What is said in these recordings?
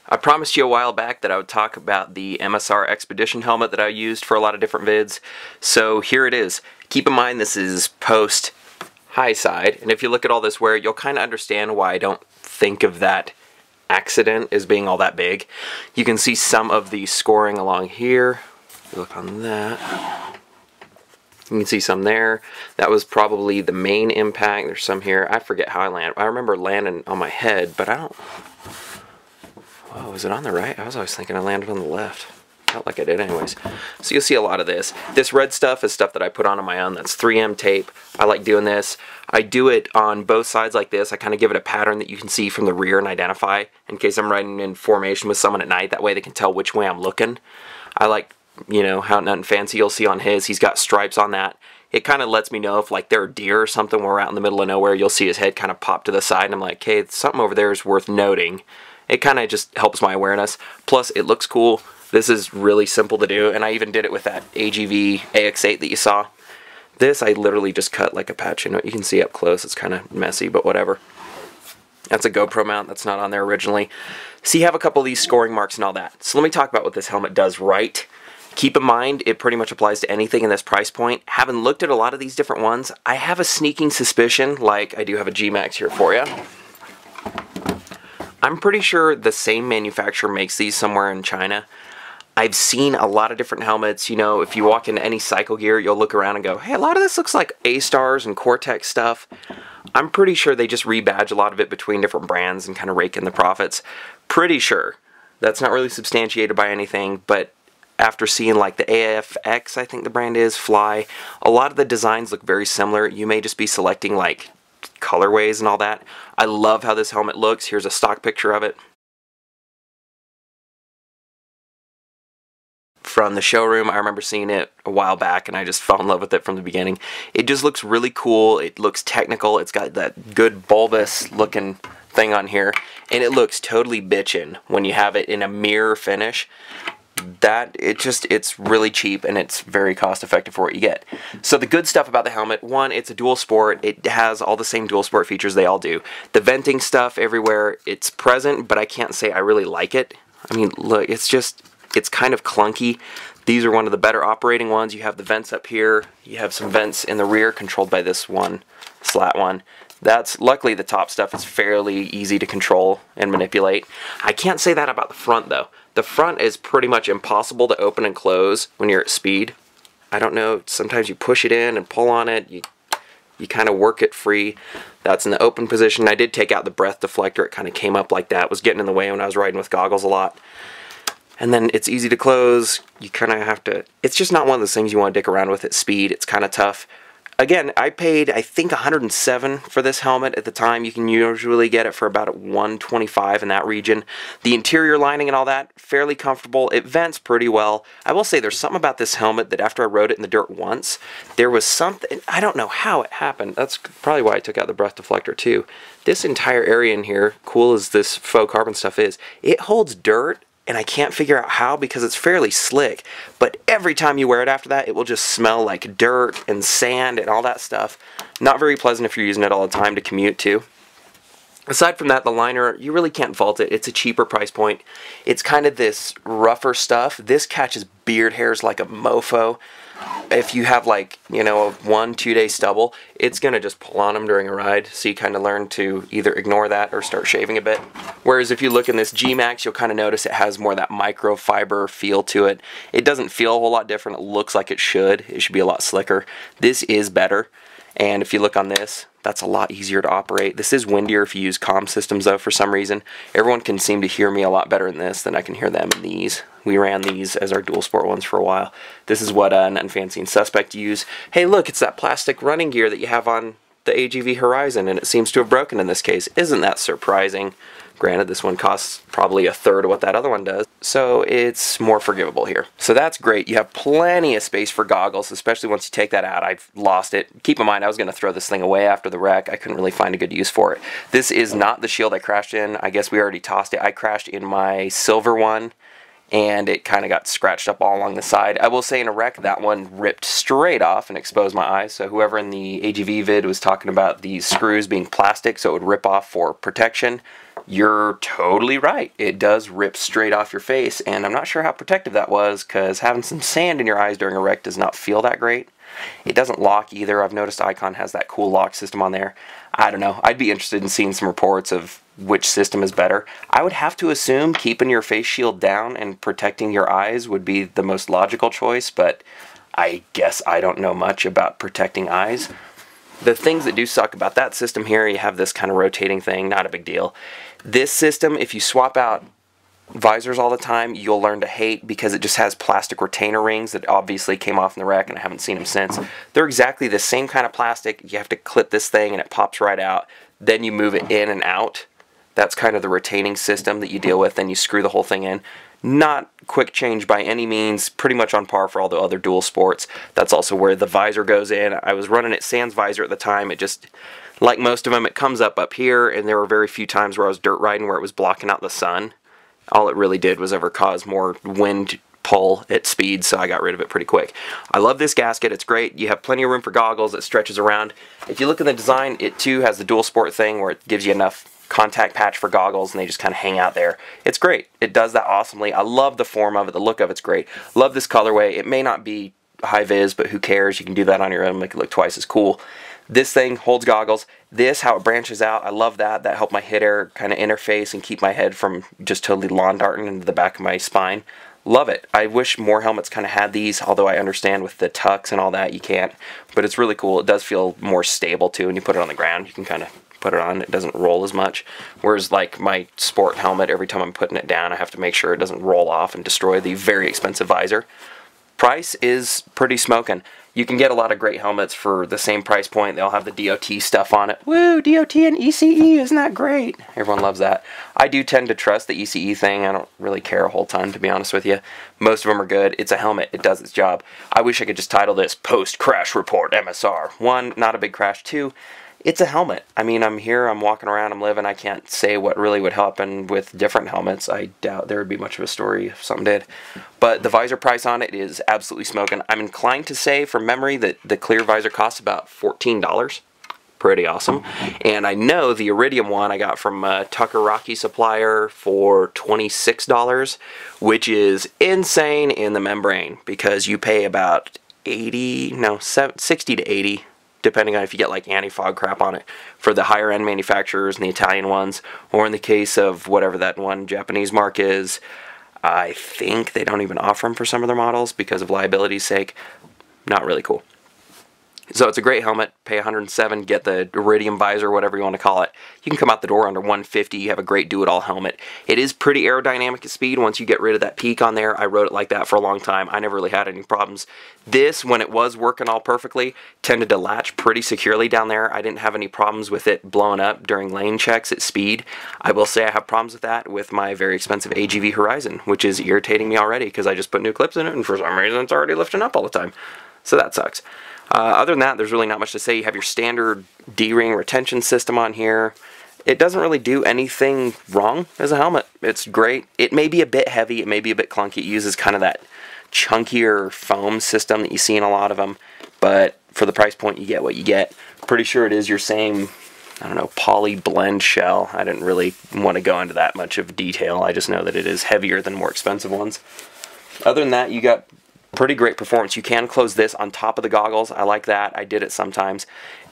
I promised you a while back that I would talk about the MSR Xpedition helmet that I used for a lot of different vids. So here it is. Keep in mind this is post high side, and if you look at all this wear, you'll kind of understand why I don't think of that accident as being all that big. You can see some of the scoring along here. Look on that. You can see some there. That was probably the main impact. There's some here. I forget how I landed. I remember landing on my head, but I don't... Oh, was it on the right? I was always thinking I landed on the left. Felt like I did anyways. So you'll see a lot of this. This red stuff is stuff that I put on my own. That's 3M tape. I like doing this. I do it on both sides like this. I kind of give it a pattern that you can see from the rear and identify in case I'm riding in formation with someone at night. That way they can tell which way I'm looking. I like, you know, how nothing fancy you'll see on his. He's got stripes on that. It kind of lets me know if like there are deer or something where we're out in the middle of nowhere. You'll see his head kind of pop to the side and I'm like, hey, something over there is worth noting. It kind of just helps my awareness. Plus, it looks cool. This is really simple to do, and I even did it with that AGV AX8 that you saw. This, I literally just cut like a patch. You know, you can see up close. It's kind of messy, but whatever. That's a GoPro mount. That's not on there originally. So you have a couple of these scoring marks and all that. So let me talk about what this helmet does right. Keep in mind, it pretty much applies to anything in this price point. Having looked at a lot of these different ones, I have a sneaking suspicion, like I do have a G-Max here for you. I'm pretty sure the same manufacturer makes these somewhere in China. I've seen a lot of different helmets. You know, if you walk into any cycle gear, you'll look around and go, hey, a lot of this looks like A-Stars and Cortex stuff. I'm pretty sure they just rebadge a lot of it between different brands and kind of rake in the profits. Pretty sure. That's not really substantiated by anything, but after seeing like the AFX, I think the brand is, Fly, a lot of the designs look very similar. You may just be selecting like colorways and all that. I love how this helmet looks. Here's a stock picture of it from the showroom. I remember seeing it a while back and I just fell in love with it from the beginning. It just looks really cool. It looks technical. It's got that good bulbous looking thing on here, and it looks totally bitchin' when you have it in a mirror finish. It's really cheap and it's very cost effective for what you get. So the good stuff about the helmet, one, it's a dual sport. It has all the same dual sport features they all do. The venting stuff everywhere, it's present, but I can't say I really like it. I mean, look, it's kind of clunky. These are one of the better operating ones. You have the vents up here. You have some vents in the rear controlled by this one, slat one. That's, luckily the top stuff is fairly easy to control and manipulate. I can't say that about the front though. The front is pretty much impossible to open and close when you're at speed. I don't know, sometimes you push it in and pull on it, you kind of work it free. That's in the open position. I did take out the breath deflector. It kind of came up like that. It was getting in the way when I was riding with goggles a lot. And then it's easy to close. You kind of have to, it's just not one of those things you want to dick around with at speed. It's kind of tough. Again, I paid, I think, $107 for this helmet at the time. You can usually get it for about $125 in that region. The interior lining and all that, fairly comfortable. It vents pretty well. I will say there's something about this helmet that after I rode it in the dirt once, there was something, I don't know how it happened. That's probably why I took out the breath deflector too. This entire area in here, cool as this faux carbon stuff is, it holds dirt. And I can't figure out how because it's fairly slick. But every time you wear it after that, it will just smell like dirt and sand and all that stuff. Not very pleasant if you're using it all the time to commute to. Aside from that, the liner, you really can't fault it. It's a cheaper price point. It's kind of this rougher stuff. This catches beard hairs like a mofo. If you have like, you know, a 1-2 day stubble, it's going to just pull on them during a ride. So you kind of learn to either ignore that or start shaving a bit. Whereas if you look in this G-Max, you'll kind of notice it has more of that microfiber feel to it. It doesn't feel a whole lot different. It looks like it should. It should be a lot slicker. This is better. And if you look on this, that's a lot easier to operate. This is windier if you use comm systems though for some reason. Everyone can seem to hear me a lot better in this than I can hear them in these. We ran these as our dual sport ones for a while. This is what an Unfancy and Suspect use. Hey look, it's that plastic running gear that you have on the AGV Horizon and it seems to have broken in this case. Isn't that surprising? Granted, this one costs probably a third of what that other one does, so it's more forgivable here. So that's great. You have plenty of space for goggles, especially once you take that out. I've lost it. Keep in mind, I was going to throw this thing away after the wreck. I couldn't really find a good use for it. This is not the Shield I crashed in. I guess we already tossed it. I crashed in my silver one, and it kind of got scratched up all along the side. I will say in a wreck, that one ripped straight off and exposed my eyes. So whoever in the AGV vid was talking about these screws being plastic so it would rip off for protection, you're totally right. It does rip straight off your face, and I'm not sure how protective that was, because having some sand in your eyes during a wreck does not feel that great. It doesn't lock either. I've noticed Icon has that cool lock system on there. I don't know. I'd be interested in seeing some reports of which system is better. I would have to assume keeping your face shield down and protecting your eyes would be the most logical choice, but I guess I don't know much about protecting eyes. The things that do suck about that system here, you have this kind of rotating thing, not a big deal. This system, if you swap out visors all the time, you'll learn to hate, because it just has plastic retainer rings that obviously came off in the wreck and I haven't seen them since. They're exactly the same kind of plastic. You have to clip this thing and it pops right out. Then you move it in and out. That's kind of the retaining system that you deal with. Then you screw the whole thing in. Not quick change by any means, pretty much on par for all the other dual sports. That's also where the visor goes in. I was running it sans visor at the time. It just, like most of them, it comes up here, and there were very few times where I was dirt riding where it was blocking out the sun. All it really did was ever cause more wind pull at speed, so I got rid of it pretty quick. I love this gasket. It's great. You have plenty of room for goggles. It stretches around. If you look at the design, it too has the dual sport thing where it gives you enough contact patch for goggles and they just kind of hang out there. It's great. It does that awesomely. I love the form of it. The look of it's great. Love this colorway. It may not be high vis, but who cares? You can do that on your own, make it look twice as cool. This thing holds goggles. This, how it branches out, I love that. That helped my hit air kind of interface and keep my head from just totally lawn darting into the back of my spine. Love it. I wish more helmets kind of had these, although I understand with the tucks and all that you can't. But it's really cool. It does feel more stable too. When you put it on the ground, you can kind of put it on, it doesn't roll as much. Whereas like my sport helmet, every time I'm putting it down, I have to make sure it doesn't roll off and destroy the very expensive visor. Price is pretty smoking. You can get a lot of great helmets for the same price point. They'll have the DOT stuff on it. Woo, DOT and ECE, isn't that great? Everyone loves that. I do tend to trust the ECE thing. I don't really care a whole ton, to be honest with you. Most of them are good. It's a helmet. It does its job. I wish I could just title this Post-Crash Report MSR. 1, not a big crash. 2, it's a helmet. I mean, I'm here, I'm walking around, I'm living. I can't say what really would happen with different helmets. I doubt there would be much of a story if something did. But the visor price on it is absolutely smoking. I'm inclined to say, from memory, that the clear visor costs about $14. Pretty awesome. And I know the iridium one I got from Tucker Rocky supplier for $26, which is insane in the membrane, because you pay about 60 to 80, depending on if you get like anti-fog crap on it, for the higher end manufacturers and the Italian ones, or in the case of whatever that one Japanese mark is, I think they don't even offer them for some of their models because of liability's sake. Not really cool. So it's a great helmet. Pay $107, get the iridium visor, whatever you want to call it. You can come out the door under $150. You have a great do-it-all helmet. It is pretty aerodynamic at speed once you get rid of that peak on there. I rode it like that for a long time. I never really had any problems. This, when it was working all perfectly, tended to latch pretty securely down there. I didn't have any problems with it blowing up during lane checks at speed. I will say I have problems with that with my very expensive AGV Horizon, which is irritating me already because I just put new clips in it and for some reason it's already lifting up all the time. So that sucks. Other than that, there's really not much to say. You have your standard D-ring retention system on here. It doesn't really do anything wrong as a helmet. It's great. It may be a bit heavy. It may be a bit clunky. It uses kind of that chunkier foam system that you see in a lot of them. But for the price point, you get what you get. Pretty sure it is your same, I don't know, poly blend shell. I didn't really want to go into that much of detail. I just know that it is heavier than more expensive ones. Other than that, you got pretty great performance. You can close this on top of the goggles. I like that. I did it sometimes.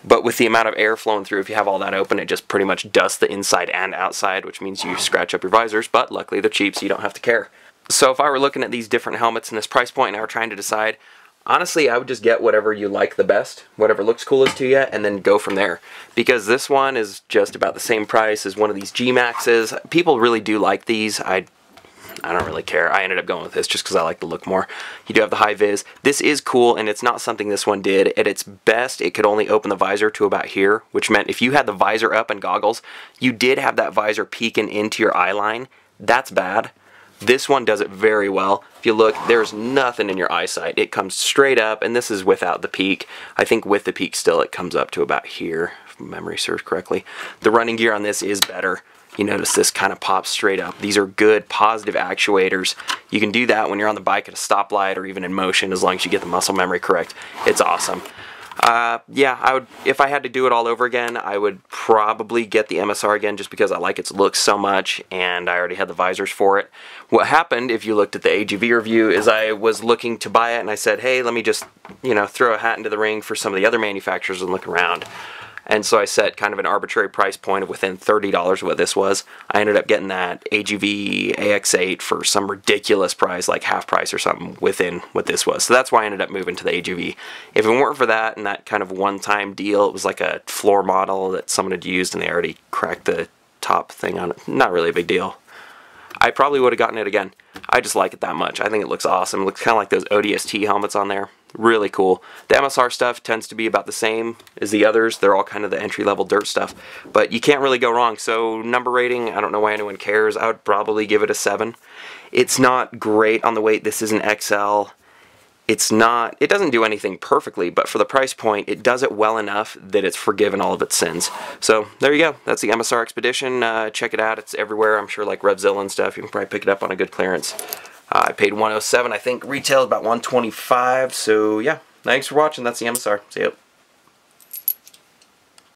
But with the amount of air flowing through, if you have all that open, it just pretty much dusts the inside and outside, which means you scratch up your visors. But luckily they're cheap, so you don't have to care. So if I were looking at these different helmets in this price point and I were trying to decide, honestly, I would just get whatever you like the best, whatever looks coolest to you, and then go from there. Because this one is just about the same price as one of these G-Maxes. People really do like these. I don't really care. I ended up going with this just because I like the look more. You do have the high vis. This is cool, and it's not something this one did. At its best, it could only open the visor to about here, which meant if you had the visor up and goggles, you did have that visor peeking into your eye line. That's bad. This one does it very well. If you look, there's nothing in your eyesight. It comes straight up, and this is without the peak. I think with the peak still, it comes up to about here, if memory serves correctly. The running gear on this is better. you notice this kind of pops straight up. These are good positive actuators. You can do that when you're on the bike at a stoplight or even in motion, as long as you get the muscle memory correct. It's awesome. Yeah, I would, if I had to do it all over again, I would probably get the MSR again, just because I like its look so much, and I already had the visors for it. What happened, if you looked at the AGV review, is I was looking to buy it, and I said, hey, let me just, you know, throw a hat into the ring for some of the other manufacturers and look around. And so I set kind of an arbitrary price point of within $30 of what this was. I ended up getting that AGV AX8 for some ridiculous price, like half price or something, within what this was. So that's why I ended up moving to the AGV. If it weren't for that and that kind of one-time deal, it was like a floor model that someone had used and they already cracked the top thing on it. Not really a big deal. I probably would have gotten it again. I just like it that much. I think it looks awesome. It looks kind of like those ODST helmets on there. Really cool. The MSR stuff tends to be about the same as the others. They're all kind of the entry-level dirt stuff. But you can't really go wrong. So number rating, I don't know why anyone cares. I would probably give it a 7. It's not great on the weight. This is an XL. It's not, it doesn't do anything perfectly, but for the price point, it does it well enough that it's forgiven all of its sins. So there you go. That's the MSR Xpedition. Check it out. It's everywhere. I'm sure like Revzilla and stuff. You can probably pick it up on a good clearance. I paid $107. I think retail is about $125. So yeah, thanks for watching. That's the MSR. See ya.